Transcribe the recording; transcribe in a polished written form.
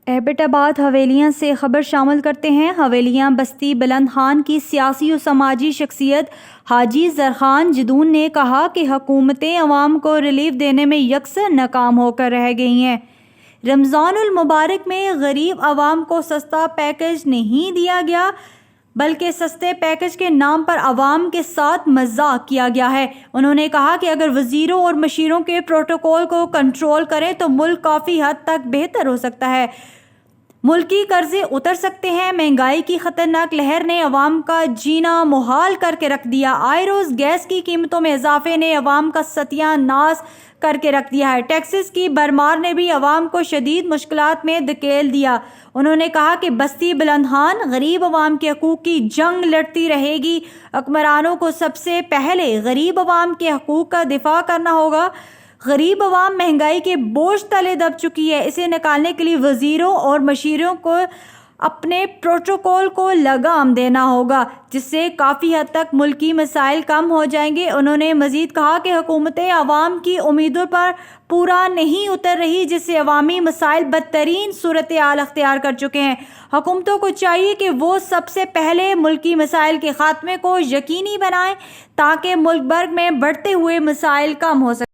Abbott آباد حویلیاں سے خبر شامل کرتے ہیں۔ حویلیاں بستی بلند خان کی سیاسی و سماجی شخصیت حاجی زرخان جدون نے کہا کہ حکومتیں عوام کو ریلیف دینے میں یکسر ناکام ہو کر رہ گئی ہیں۔ رمضان المبارک میں غریب عوام کو سستا پیکج نہیں دیا گیا بلکہ سستے پیکج کے نام پر عوام کے ساتھ مذاق کیا گیا ہے۔ انہوں نے کہا کہ اگر وزیروں اور مشیروں کے پروٹوکول کو کنٹرول کریں تو ملک کافی حد تک بہتر ہو سکتا ہے، ملکی قرضے اتر سکتے ہیں۔ مہنگائی کی خطرناک لہر نے عوام کا جینا محال کر کے رکھ دیا۔ آئے روز گیس کی قیمتوں میں اضافے نے عوام کا ستیہ ناش کر کے رکھ دیا ہے۔ ٹیکسز کی بھرمار نے بھی عوام کو شدید مشکلات میں دھکیل دیا۔ انہوں نے کہا کہ بستی بلند خان غریب عوام کے حقوق کی جنگ لڑتی رہے گی۔ حکمرانوں کو سب سے پہلے غریب عوام کے حقوق کا دفاع کرنا ہوگا۔ غریب عوام مہنگائی کے بوجھ تلے دب چکی ہے، اسے نکالنے کے لیے وزیروں اور مشیروں کو اپنے پروٹوکول کو لگام دینا ہوگا، جس سے کافی حد تک ملکی مسائل کم ہو جائیں گے۔ انہوں نے مزید کہا کہ حکومتیں عوام کی امیدوں پر پورا نہیں اتر رہی، جس سے عوامی مسائل بدترین صورتحال اختیار کر چکے ہیں۔ حکومتوں کو چاہیے کہ وہ سب سے پہلے ملکی مسائل کے خاتمے کو یقینی بنائیں تاکہ ملک بھر میں بڑھتے ہوئے مسائل کم ہو سکیں۔